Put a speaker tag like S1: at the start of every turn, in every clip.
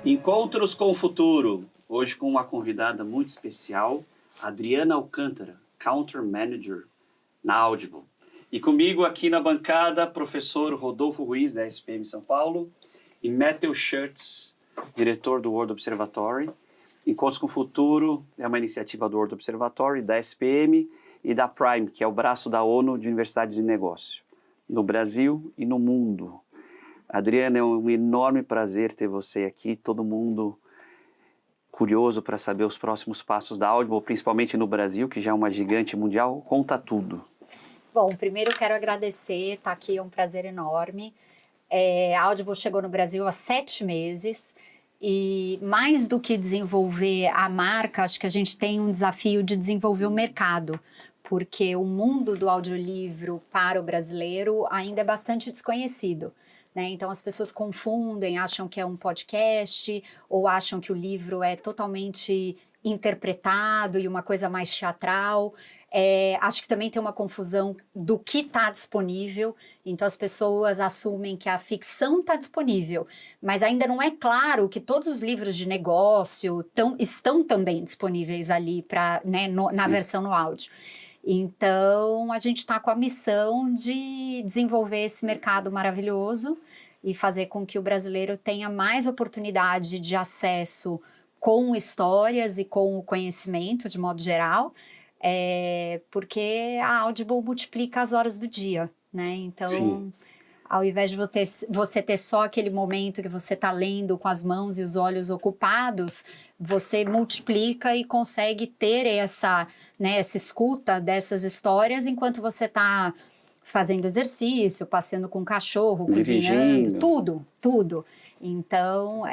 S1: Encontros com o Futuro, hoje com uma convidada muito especial, Adriana Alcântara, Country Manager na Audible. E comigo aqui na bancada, professor Rodolfo Ruiz, da SPM São Paulo, e Matthew Schurtz, diretor do World Observatory. Encontros com o Futuro é uma iniciativa do World Observatory, da SPM e da Prime, que é o braço da ONU de Universidades de Negócio, no Brasil e no mundo. Adriana, é um enorme prazer ter você aqui, todo mundo curioso para saber os próximos passos da Audible, principalmente no Brasil, que já é uma gigante mundial. Conta tudo.
S2: Bom, primeiro eu quero agradecer, estar aqui é um prazer enorme. A Audible chegou no Brasil há 7 meses e mais do que desenvolver a marca, acho que a gente tem um desafio de desenvolver o mercado, porque o mundo do audiolivro para o brasileiro ainda é bastante desconhecido. Então as pessoas confundem, acham que é um podcast ou acham que o livro é totalmente interpretado e uma coisa mais teatral. Acho que também tem uma confusão do que está disponível, então as pessoas assumem que a ficção está disponível, mas ainda não é claro que todos os livros de negócio estão também disponíveis ali na versão no áudio. Então a gente está com a missão de desenvolver esse mercado maravilhoso e fazer com que o brasileiro tenha mais oportunidade de acesso com histórias e com o conhecimento de modo geral, porque a Audible multiplica as horas do dia, né? Então, sim, ao invés de você ter só aquele momento que você está lendo com as mãos e os olhos ocupados, você multiplica e consegue ter essa escuta dessas histórias enquanto você está fazendo exercício, passeando com o cachorro, cozinhando, tudo. Então,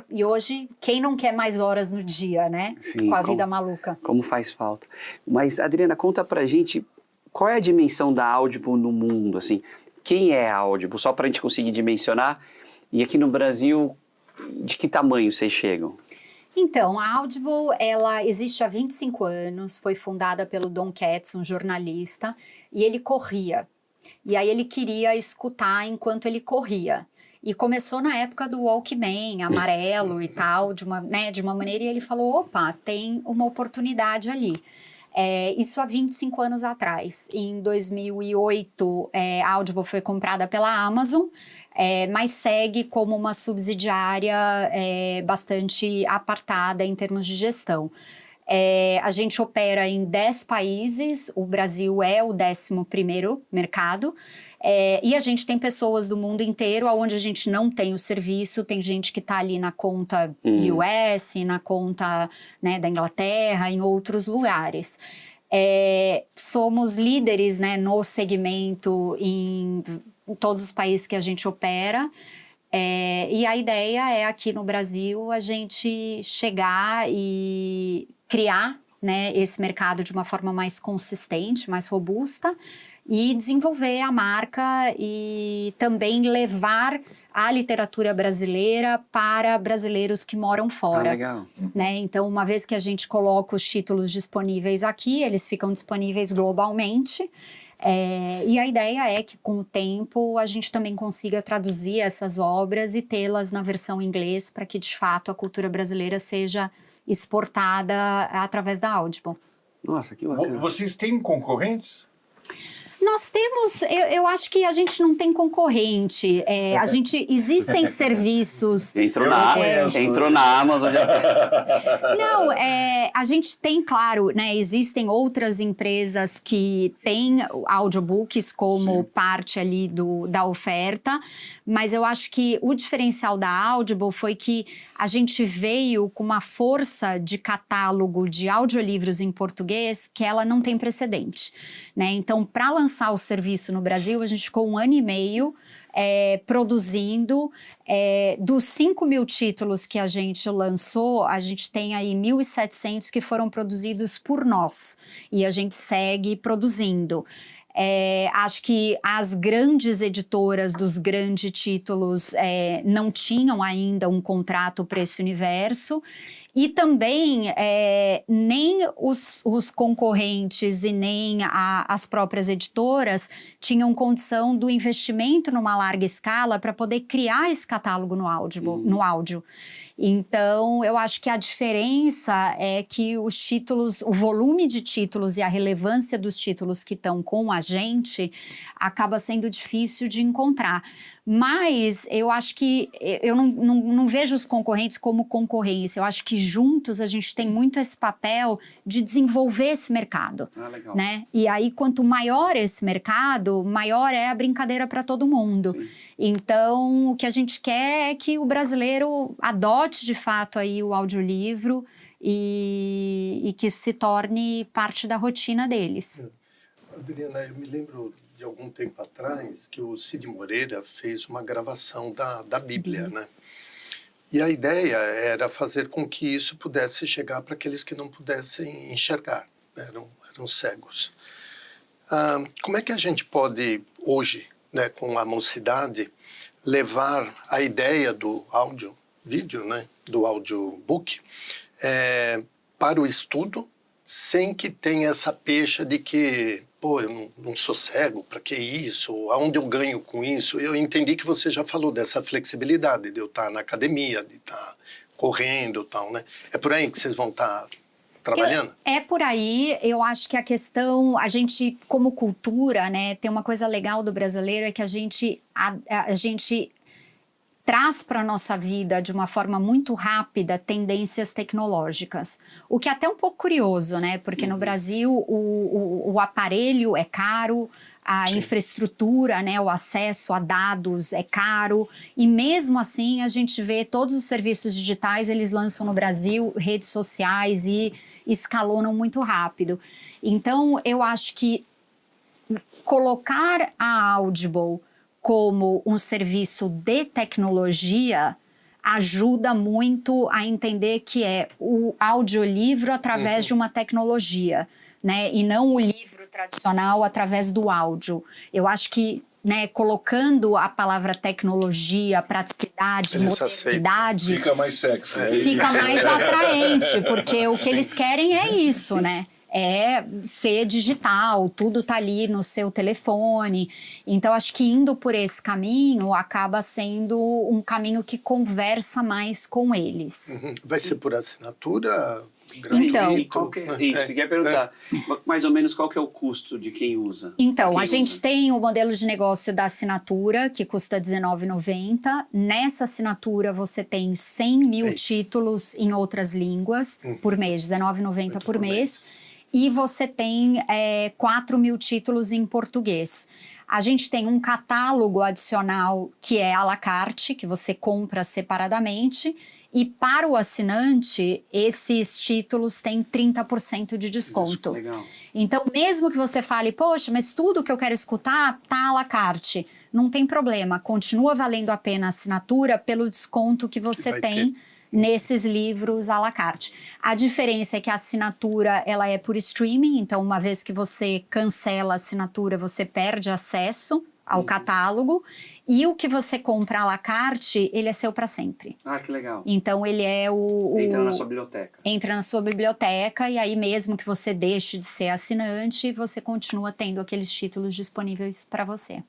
S2: e hoje, quem não quer mais horas no dia, né? Sim, com a vida maluca.
S1: Como faz falta. Mas, Adriana, conta pra gente, qual é a dimensão da Audible no mundo, assim? Quem é a Audible? Só pra gente conseguir dimensionar. E aqui no Brasil, de que tamanho vocês chegam?
S2: Então, a Audible, ela existe há 25 anos, foi fundada pelo Don Katz, um jornalista, e ele corria. E aí ele queria escutar enquanto ele corria. E começou na época do Walkman, amarelo e tal, de uma maneira, e ele falou, opa, tem uma oportunidade ali. Isso há 25 anos atrás. Em 2008, a Audible foi comprada pela Amazon, mas segue como uma subsidiária bastante apartada em termos de gestão. A gente opera em 10 países, o Brasil é o 11º mercado, e a gente tem pessoas do mundo inteiro, onde a gente não tem o serviço, tem gente que está ali na conta US, na conta da Inglaterra, em outros lugares. Somos líderes no segmento em todos os países que a gente opera, e a ideia é aqui no Brasil a gente chegar e criar esse mercado de uma forma mais consistente, mais robusta e desenvolver a marca e também levar a literatura brasileira para brasileiros que moram fora.
S1: Legal.
S2: Então, uma vez que a gente coloca os títulos disponíveis aqui, eles ficam disponíveis globalmente. E a ideia é que, com o tempo, a gente também consiga traduzir essas obras e tê-las na versão em inglês para que, de fato, a cultura brasileira seja exportada através da Audible.
S1: Nossa, que bacana.
S3: Vocês têm concorrentes?
S2: Nós temos, eu acho que a gente não tem concorrente, existem serviços...
S1: Entrou na Amazon.
S2: Não, a gente tem, claro, existem outras empresas que têm audiobooks como parte ali da oferta, mas eu acho que o diferencial da Audible foi que a gente veio com uma força de catálogo de audiolivros em português que ela não tem precedente, Então, para lançar o serviço no Brasil, a gente ficou 1 ano e meio produzindo. Dos 5.000 títulos que a gente lançou, a gente tem aí 1.700 que foram produzidos por nós, e a gente segue produzindo. Acho que as grandes editoras dos grandes títulos não tinham ainda um contrato para esse universo. E também nem os concorrentes e nem as próprias editoras tinham condição do investimento numa larga escala para poder criar esse catálogo no áudio. Então, eu acho que a diferença é que os títulos, o volume de títulos e a relevância dos títulos que estão com a gente acaba sendo difícil de encontrar. Mas eu acho que eu não vejo os concorrentes como concorrência. Eu acho que juntos a gente tem muito esse papel de desenvolver esse mercado.
S1: Legal.
S2: Né? E aí, quanto maior esse mercado, maior é a brincadeira para todo mundo.
S1: Sim.
S2: Então, o que a gente quer é que o brasileiro adote de fato aí o audiolivro e que isso se torne parte da rotina deles.
S4: Adriana, eu me lembro de algum tempo atrás que o Cid Moreira fez uma gravação da Bíblia, né? E a ideia era fazer com que isso pudesse chegar para aqueles que não pudessem enxergar, né? Eram cegos. Como é que a gente pode, hoje, né, com a mocidade, levar a ideia do áudio-vídeo, né, do audiobook, para o estudo, sem que tenha essa pecha de que, pô, eu não sou cego, para que isso? Aonde eu ganho com isso? Eu entendi que você já falou dessa flexibilidade, de eu estar na academia, de estar correndo e tal, né? É por aí que vocês vão estar trabalhando?
S2: É por aí. Eu acho que a questão, a gente, como cultura, né, tem uma coisa legal do brasileiro, é que a gente traz para a nossa vida de uma forma muito rápida tendências tecnológicas. O que é até um pouco curioso, né? Porque no Brasil o aparelho é caro, a infraestrutura, né, o acesso a dados é caro, e mesmo assim a gente vê todos os serviços digitais, eles lançam no Brasil redes sociais e escalonam muito rápido. Então, eu acho que colocar a Audible como um serviço de tecnologia ajuda muito a entender que é o audiolivro através de uma tecnologia, né? E não o livro tradicional através do áudio. Eu acho que, né, colocando a palavra tecnologia, praticidade, modernidade...
S3: Fica mais sexy.
S2: Fica mais atraente, porque o que eles querem é isso, né? É ser digital, tudo tá ali no seu telefone. Então, acho que indo por esse caminho acaba sendo um caminho que conversa mais com eles.
S4: Vai ser por assinatura?
S2: Então,
S1: isso, quer perguntar, mais ou menos qual que é o custo de quem usa?
S2: Então, a gente tem o modelo de negócio da assinatura, que custa R$19,90. Nessa assinatura, você tem 100 mil títulos em outras línguas por mês, R$19,90 por mês. E você tem 4 mil títulos em português. A gente tem um catálogo adicional que é à la carte, que você compra separadamente. E para o assinante, esses títulos têm 30% de desconto.
S1: Legal.
S2: Então, mesmo que você fale, poxa, mas tudo que eu quero escutar tá à la carte, não tem problema, continua valendo a pena a assinatura pelo desconto que você tem nesses livros à la carte. A diferença é que a assinatura, ela é por streaming, então uma vez que você cancela a assinatura, você perde acesso ao catálogo, e o que você compra à la carte, ele é seu para sempre.
S1: Ah, que legal.
S2: Então ele é
S1: entra na sua biblioteca.
S2: Entra na sua biblioteca, e aí mesmo que você deixe de ser assinante, você continua tendo aqueles títulos disponíveis para você.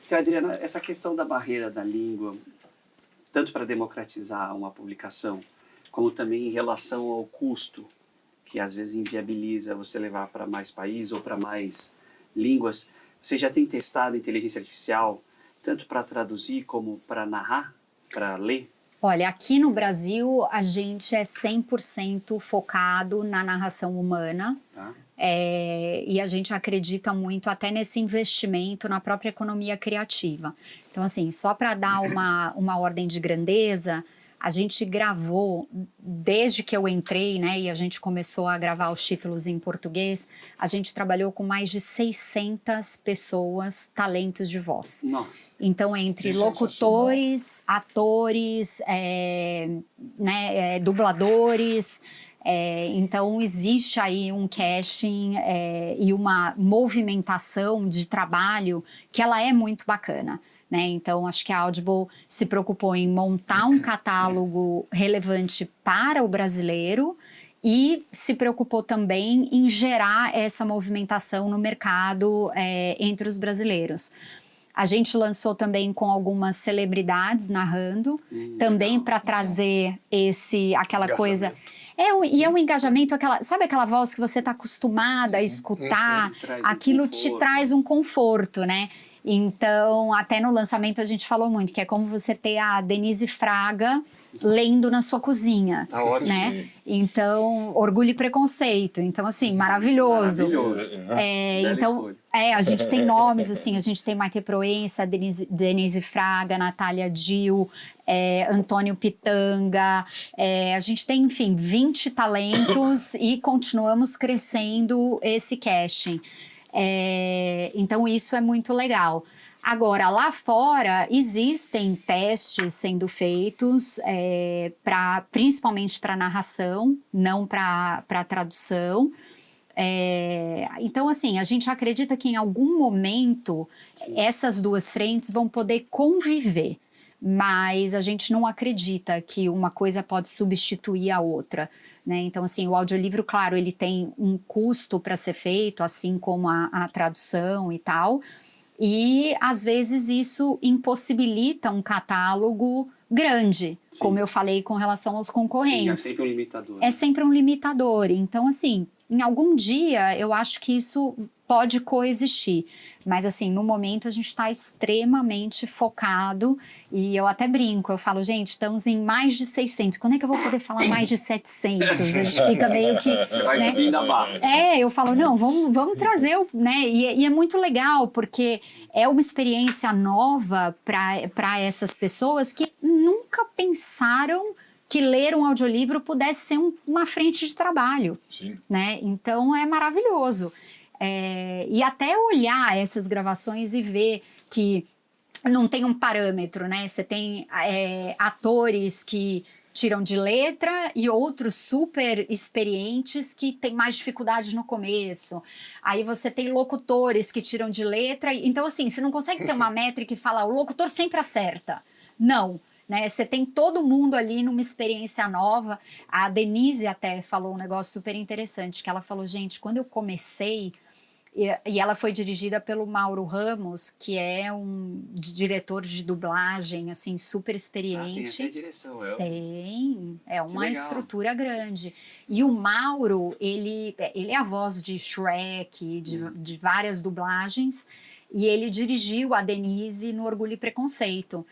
S1: Então, Adriana, essa questão da barreira da língua, tanto para democratizar uma publicação, como também em relação ao custo, que às vezes inviabiliza você levar para mais países ou para mais línguas. Você já tem testado inteligência artificial, tanto para traduzir como para narrar, para ler?
S2: Olha, aqui no Brasil, a gente é 100% focado na narração humana.
S1: Tá.
S2: E a gente acredita muito até nesse investimento na própria economia criativa. Então, assim, só para dar uma ordem de grandeza, a gente gravou, desde que eu entrei, né, e a gente começou a gravar os títulos em português, a gente trabalhou com mais de 600 pessoas, talentos de voz.
S1: Nossa.
S2: Então, entre locutores, atores, dubladores, Então, existe aí um casting e uma movimentação de trabalho que ela é muito bacana. Né? Então, acho que a Audible se preocupou em montar um catálogo relevante para o brasileiro e se preocupou também em gerar essa movimentação no mercado entre os brasileiros. A gente lançou também com algumas celebridades narrando, também para trazer aquela coisa... E é um engajamento, sabe aquela voz que você está acostumada a escutar? Aquilo te traz um conforto, né? Então, até no lançamento a gente falou muito, que é como você ter a Denise Fraga lendo na sua cozinha, né? Então, Orgulho e Preconceito. Então, assim, maravilhoso. Então, a gente tem nomes, assim, a gente tem Maite Proença, Denise Fraga, Natália Dill, Antônio Pitanga, a gente tem, enfim, 20 talentos e continuamos crescendo esse casting. Então, isso é muito legal. Agora, lá fora, existem testes sendo feitos, principalmente para narração, não para tradução. Então, assim, a gente acredita que em algum momento essas duas frentes vão poder conviver, mas a gente não acredita que uma coisa pode substituir a outra. Né? Então, assim, o audiolivro, claro, ele tem um custo para ser feito, assim como a tradução e tal, e às vezes isso impossibilita um catálogo grande, sim, como eu falei com relação aos concorrentes.
S1: Sim, é sempre um limitador.
S2: É sempre um limitador. Então, assim, em algum dia eu acho que isso pode coexistir. Mas, assim, no momento a gente está extremamente focado e eu até brinco, eu falo, gente, estamos em mais de 600, quando é que eu vou poder falar mais de 700? A gente fica meio que...
S1: Vai subindo a barra.
S2: Eu falo, não, vamos trazer, né? E é muito legal, porque é uma experiência nova para essas pessoas que nunca pensaram que ler um audiolivro pudesse ser uma frente de trabalho.
S3: Sim.
S2: Né? Então, é maravilhoso. E até olhar essas gravações e ver que não tem um parâmetro, né? Você tem atores que tiram de letra e outros super experientes que têm mais dificuldade no começo. Aí você tem locutores que tiram de letra. Então, assim, você não consegue ter uma métrica e falar, o locutor sempre acerta. Não. Né? Você tem todo mundo ali numa experiência nova. A Denise até falou um negócio super interessante, que ela falou, gente, quando eu comecei, e ela foi dirigida pelo Mauro Ramos, que é um diretor de dublagem, assim, super experiente.
S1: Tem até direção,
S2: Tem, é uma estrutura grande. E o Mauro, ele é a voz de Shrek, de várias dublagens, e ele dirigiu a Denise no Orgulho e Preconceito.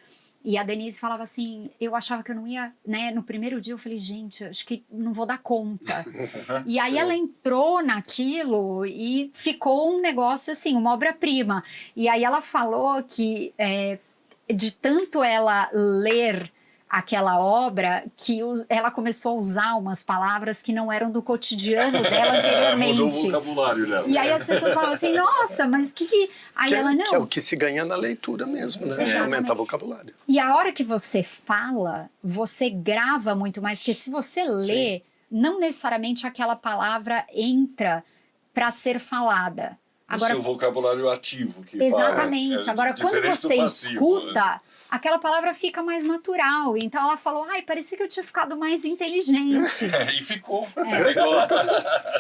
S2: E a Denise falava assim, eu achava que eu não ia, né? No primeiro dia eu falei, gente, acho que não vou dar conta. E aí ela entrou naquilo e ficou um negócio assim, uma obra-prima. E aí ela falou que de tanto ela ler aquela obra, que ela começou a usar umas palavras que não eram do cotidiano dela anteriormente.
S3: Mudou o vocabulário dela.
S2: E aí as pessoas falam assim, nossa, mas que... Aí ela, não...
S4: Que é o que se ganha na leitura mesmo, né? De aumentar vocabulário.
S2: E a hora que você fala, você grava muito mais, porque se você lê, não necessariamente aquela palavra entra para ser falada.
S3: Agora, o seu vocabulário ativo. Que
S2: exatamente. Agora, quando você escuta... aquela palavra fica mais natural. Então ela falou, parecia que eu tinha ficado mais inteligente.
S3: E ficou.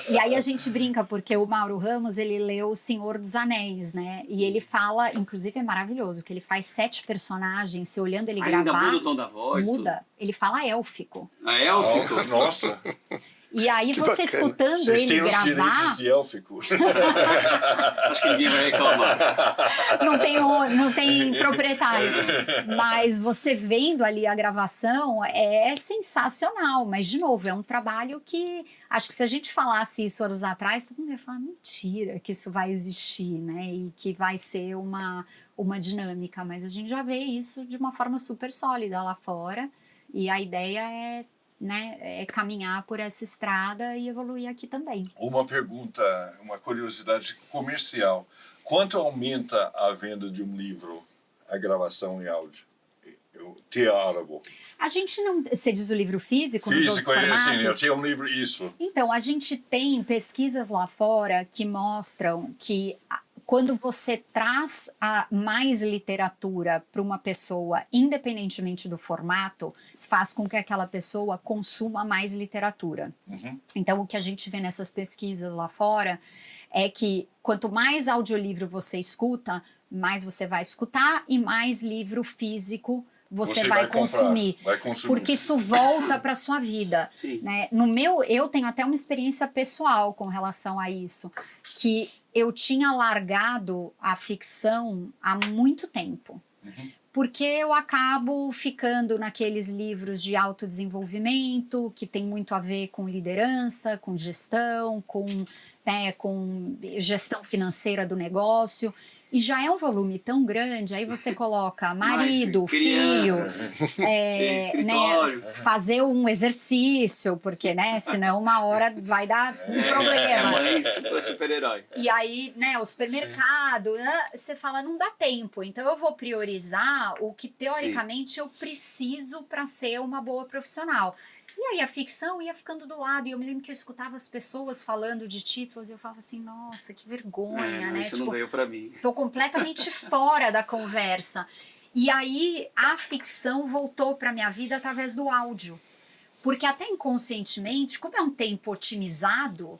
S2: E aí a gente brinca, porque o Mauro Ramos, ele leu O Senhor dos Anéis, né? E ele fala, inclusive é maravilhoso, que ele faz 7 personagens, se olhando ele gravar...
S1: Ainda muda o tom da voz?
S2: Muda.
S1: Tudo.
S2: Ele fala élfico.
S1: Élfico?
S3: Nossa!
S2: E aí você escutando ele gravar...
S3: Vocês têm os direitos de élfico.
S1: Acho que ninguém vai reclamar.
S2: Não tem proprietário. Mas você vendo ali a gravação é sensacional. Mas, de novo, é um trabalho que... Acho que se a gente falasse isso anos atrás, todo mundo ia falar, mentira que isso vai existir, né? E que vai ser uma dinâmica. Mas a gente já vê isso de uma forma super sólida lá fora. E a ideia é caminhar por essa estrada e evoluir aqui também.
S3: Uma pergunta, uma curiosidade comercial. Quanto aumenta a venda de um livro, a gravação em áudio? Tinha Audible.
S2: A gente não... Você diz o livro físico nos outros
S3: Físico, assim, eu
S2: formatos?
S3: tinha um livro, isso.
S2: Então, a gente tem pesquisas lá fora que mostram que quando você traz mais literatura para uma pessoa, independentemente do formato, faz com que aquela pessoa consuma mais literatura.
S3: Uhum.
S2: Então, o que a gente vê nessas pesquisas lá fora é que quanto mais audiolivro você escuta, mais você vai escutar e mais livro físico você vai consumir.
S3: Vai consumir.
S2: Porque isso volta para sua vida,
S1: Sim.
S2: né? No meu, eu tenho até uma experiência pessoal com relação a isso, que eu tinha largado a ficção há muito tempo.
S3: Uhum.
S2: Porque eu acabo ficando naqueles livros de autodesenvolvimento, que tem muito a ver com liderança, com gestão, com gestão financeira do negócio. E já é um volume tão grande, aí você coloca marido, filho,
S1: escritório.
S2: fazer um exercício, porque, né, senão uma hora vai dar um problema.
S1: Mãe super-herói.
S2: E aí, né, o supermercado, você fala, não dá tempo, então eu vou priorizar o que teoricamente eu preciso para ser uma boa profissional. E aí a ficção ia ficando do lado, e eu me lembro que eu escutava as pessoas falando de títulos, e eu falava assim, nossa, que vergonha, né?
S1: Isso não veio pra mim.
S2: Tô completamente fora da conversa. E aí a ficção voltou para minha vida através do áudio. Porque até inconscientemente, como é um tempo otimizado,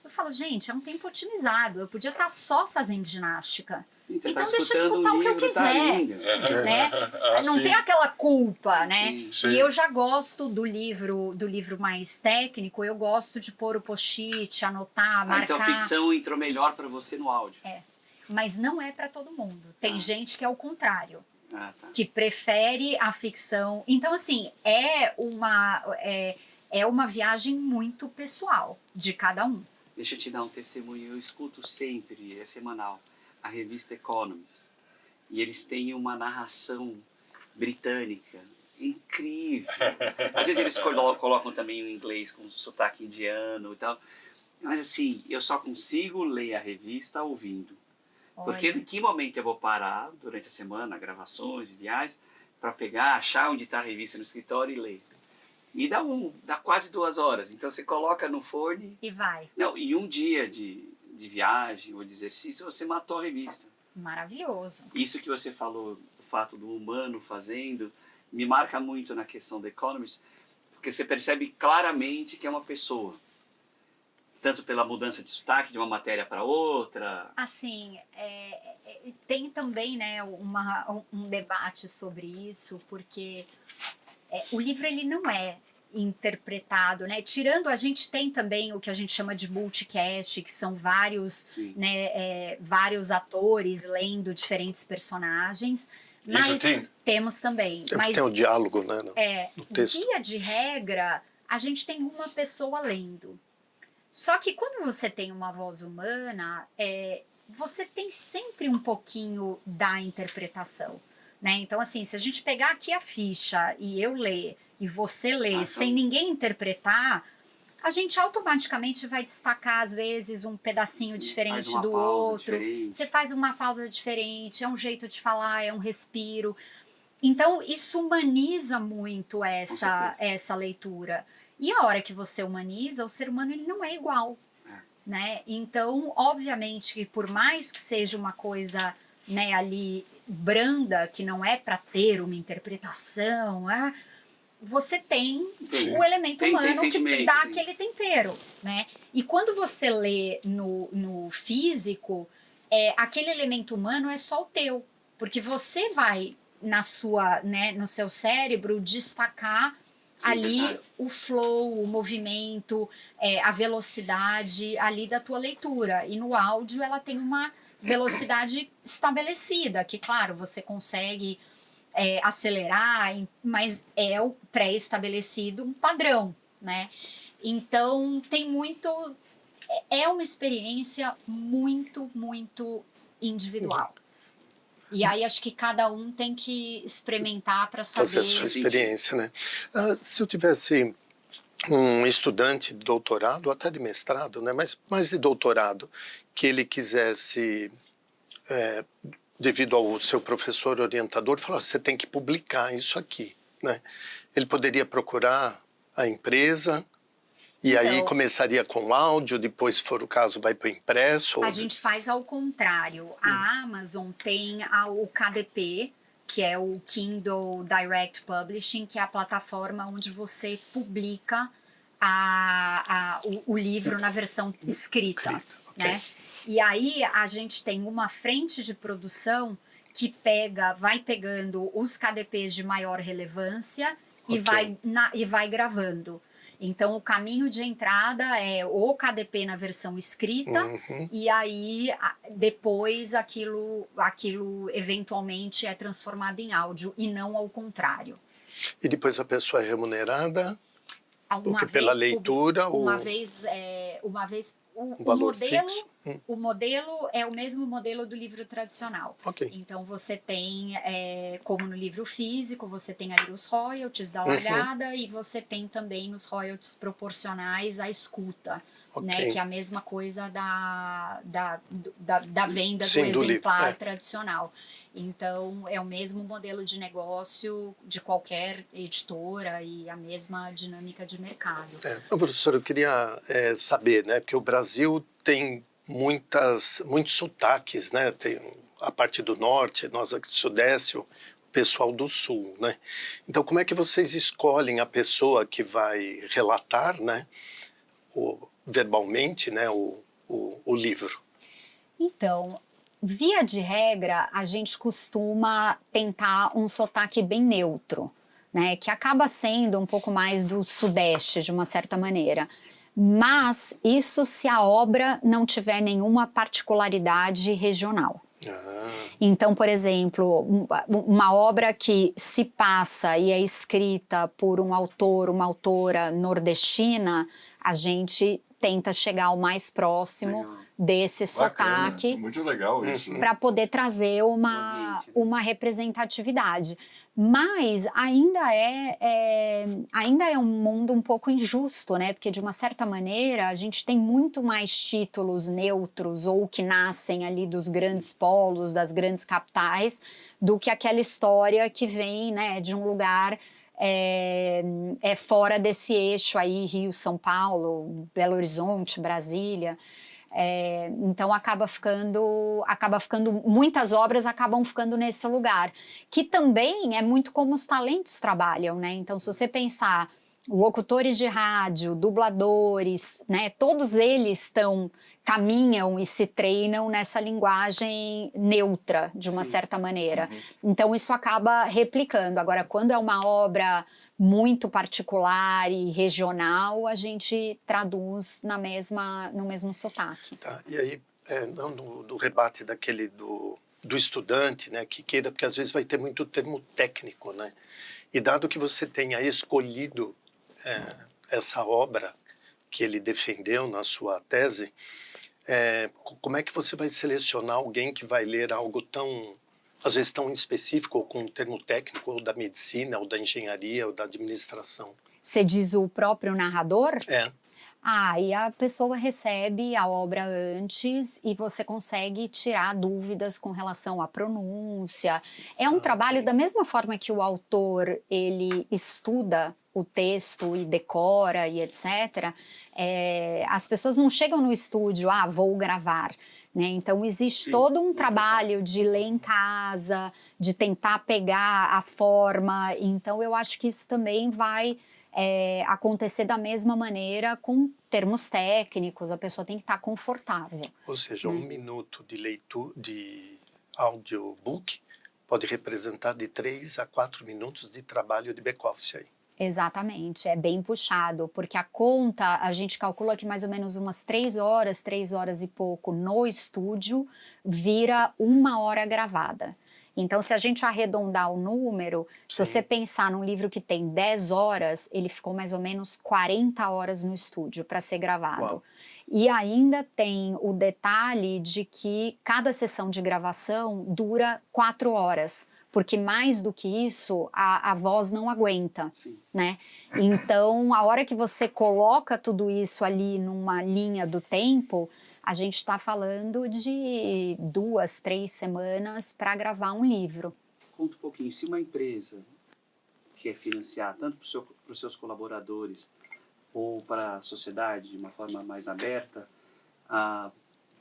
S2: eu falo, gente, é um tempo otimizado, eu podia estar só fazendo ginástica.
S1: Sim,
S2: então deixa eu escutar o que eu quiser, né? Não tem aquela culpa, né?
S3: Sim.
S2: E eu já gosto do livro mais técnico, eu gosto de pôr o post-it, anotar, marcar.
S1: Então a ficção entrou melhor para você no áudio.
S2: Mas não é para todo mundo. Tem gente que é o contrário,
S1: Tá.
S2: que prefere a ficção. Então, assim, é uma viagem muito pessoal de cada um.
S1: Deixa eu te dar um testemunho. Eu escuto sempre, é semanal, a revista Economist. E eles têm uma narração britânica incrível. Às vezes eles colocam também o inglês com sotaque indiano e tal. Mas assim, eu só consigo ler a revista ouvindo. Porque em que momento eu vou parar durante a semana, gravações e viagens, para pegar, achar onde está a revista no escritório e ler. E dá quase 2 horas. Então você coloca no fone.
S2: E vai.
S1: Não, e um dia de viagem ou de exercício, você matou a revista.
S2: Maravilhoso.
S1: Isso que você falou, o fato do humano fazendo, me marca muito na questão do Economist, porque você percebe claramente que é uma pessoa. Tanto pela mudança de sotaque de uma matéria para outra.
S2: Assim, tem também, né, um debate sobre isso, porque o livro ele não é interpretado, né? Tirando, a gente tem também o que a gente chama de multicast, que são vários atores lendo diferentes personagens. Mas temos também. Mas
S4: tem o diálogo, né, no texto.
S2: Via de regra, a gente tem uma pessoa lendo. Só que quando você tem uma voz humana, você tem sempre um pouquinho da interpretação, né? Então, assim, se a gente pegar aqui a ficha e eu ler, e você ler, sem ninguém interpretar, a gente automaticamente vai destacar, às vezes, um pedacinho diferente do outro. Você faz uma pausa diferente, é um jeito de falar, é um respiro. Então, isso humaniza muito essa leitura. E a hora que você humaniza, o ser humano ele não é igual, né? Então, obviamente, que por mais que seja uma coisa, né, ali branda, que não é para ter uma interpretação, você tem o elemento humano que dá aquele tempero, né? E quando você lê no físico, aquele elemento humano é só o teu, porque você vai no seu cérebro destacar ali o flow, o movimento, a velocidade ali da tua leitura. E no áudio ela tem uma velocidade estabelecida, que claro, você consegue acelerar, mas é o pré-estabelecido um padrão, né? Então tem muito... É uma experiência muito, muito individual. E aí acho que cada um tem que experimentar para saber...
S4: Fazer a sua experiência, né? Se eu tivesse um estudante de doutorado, ou até de mestrado, né? Mas mais de doutorado, que ele quisesse devido ao seu professor orientador, falou, você tem que publicar isso aqui, né? Ele poderia procurar a empresa e aí
S2: Então,
S4: começaria com áudio, depois, se for o caso, vai para o impresso?
S2: a gente faz ao contrário. A Amazon tem o KDP, que é o Kindle Direct Publishing, que é a plataforma onde você publica o livro na versão escrita,
S4: Ok.
S2: né? E aí a gente tem uma frente de produção que vai pegando os KDPs de maior relevância e
S4: Ok.
S2: vai gravando. Então, o caminho de entrada é o KDP na versão escrita,
S4: Uhum.
S2: e aí depois aquilo eventualmente é transformado em áudio, e não ao contrário.
S4: E depois a pessoa é remunerada
S2: Uma
S4: pela
S2: vez
S4: leitura
S2: uma
S4: ou
S2: vez
S4: um
S2: o
S4: valor
S2: modelo
S4: fixo?
S2: o modelo é o mesmo modelo do livro tradicional.
S4: Ok.
S2: Então você tem, como no livro físico, você tem ali os royalties da
S4: Uhum.
S2: largada e você tem também os royalties proporcionais à escuta,
S4: Ok.
S2: né? Que é a mesma coisa da venda do
S4: Sim, do livro,
S2: exemplar
S4: é.
S2: tradicional. Então, é o mesmo modelo de negócio de qualquer editora e a mesma dinâmica de mercado.
S4: Então, professor, eu queria saber, né? Porque o Brasil tem muitos sotaques, né? Tem a parte do norte, nós aqui do sudeste, o pessoal do sul, né? Então, como é que vocês escolhem a pessoa que vai relatar, né? Verbalmente, né? O livro?
S2: Então, via de regra, a gente costuma tentar um sotaque bem neutro, né? Que acaba sendo um pouco mais do sudeste, de uma certa maneira. Mas isso se a obra não tiver nenhuma particularidade regional. Então, por exemplo, uma obra que se passa e é escrita por um autor, uma autora nordestina, a gente tenta chegar o mais próximo desse sotaque.
S3: Muito legal isso.
S2: Para poder trazer uma representatividade. Mas ainda é um mundo um pouco injusto, né? Porque, de uma certa maneira, a gente tem muito mais títulos neutros ou que nascem ali dos grandes polos, das grandes capitais, do que aquela história que vem, né, de um lugar fora desse eixo aí, Rio, São Paulo, Belo Horizonte, Brasília. Então muitas obras acabam ficando nesse lugar, que também é muito como os talentos trabalham, né? Então, se você pensar locutores de rádio, dubladores, né? Todos eles caminham e se treinam nessa linguagem neutra, de uma certa maneira. Então, isso acaba replicando. Agora, quando é uma obra muito particular e regional, a gente traduz no mesmo sotaque.
S4: Tá. E aí, não do rebate do estudante, né, que queira, porque às vezes vai ter muito termo técnico, né? E dado que você tenha escolhido essa obra que ele defendeu na sua tese, como é que você vai selecionar alguém que vai ler algo às vezes tão específico, ou com um termo técnico, ou da medicina, ou da engenharia, ou da administração?
S2: Você diz o próprio narrador? E a pessoa recebe a obra antes e você consegue tirar dúvidas com relação à pronúncia. É um trabalho da mesma forma que o autor ele estuda o texto e decora e etc. As pessoas não chegam no estúdio, vou gravar. Né? Então, existe todo um trabalho de ler em casa, de tentar pegar a forma. Então, eu acho que isso também vai acontecer da mesma maneira com termos técnicos. A pessoa tem que estar confortável.
S4: Ou seja, 1 minuto de leitura, de audiobook, pode representar de 3 a 4 minutos de trabalho de back-office aí.
S2: Exatamente, é bem puxado, porque a gente calcula que mais ou menos umas 3 horas e pouco no estúdio, vira 1 hora gravada. Então, se a gente arredondar o número, se você pensar num livro que tem 10 horas, ele ficou mais ou menos 40 horas no estúdio para ser gravado.
S4: Uau.
S2: E ainda tem o detalhe de que cada sessão de gravação dura 4 horas. Porque mais do que isso, a voz não aguenta, né? Então, a hora que você coloca tudo isso ali numa linha do tempo, a gente está falando de 2, 3 semanas para gravar um livro.
S1: Conta um pouquinho, se uma empresa quer financiar tanto para os seus colaboradores ou para a sociedade de uma forma mais aberta,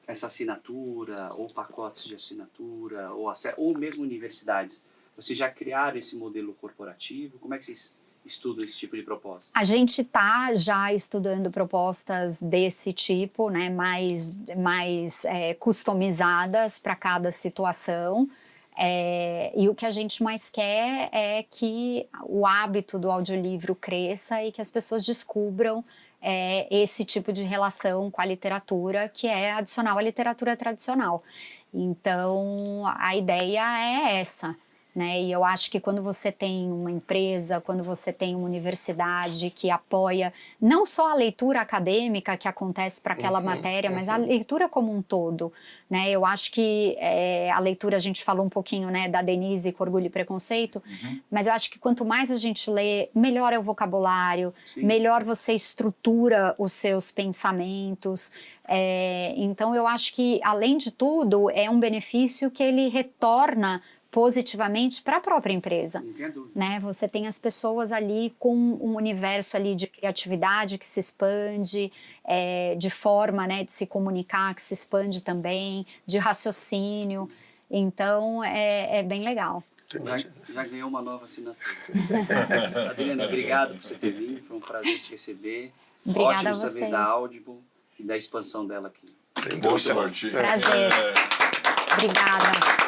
S1: essa assinatura ou pacotes de assinatura ou mesmo universidades, vocês já criaram esse modelo corporativo? Como é que vocês estudam esse tipo de proposta?
S2: A gente está já estudando propostas desse tipo, né, mais customizadas para cada situação. E o que a gente mais quer é que o hábito do audiolivro cresça e que as pessoas descubram esse tipo de relação com a literatura que é adicional à literatura tradicional. Então, a ideia é essa. Né? E eu acho que quando você tem uma empresa, quando você tem uma universidade que apoia não só a leitura acadêmica que acontece para aquela matéria, mas a leitura como um todo. Né? Eu acho que a leitura, a gente falou um pouquinho, né, da Denise com Orgulho e Preconceito, mas eu acho que quanto mais a gente lê, melhor é o vocabulário,
S1: Sim.
S2: melhor você estrutura os seus pensamentos. Então eu acho que, além de tudo, é um benefício que ele retorna positivamente para a própria empresa, né? Você tem as pessoas ali com um universo ali de criatividade que se expande, de forma, né, de se comunicar que se expande também, de raciocínio. Então é bem legal.
S1: Já ganhou uma nova assinatura. Adriana, obrigado por você ter vindo, foi um prazer te receber.
S2: Obrigada
S1: Ótimo
S2: a vocês.
S1: saber da Audible e da expansão dela aqui.
S3: Boa sorte.
S2: Prazer. Obrigada.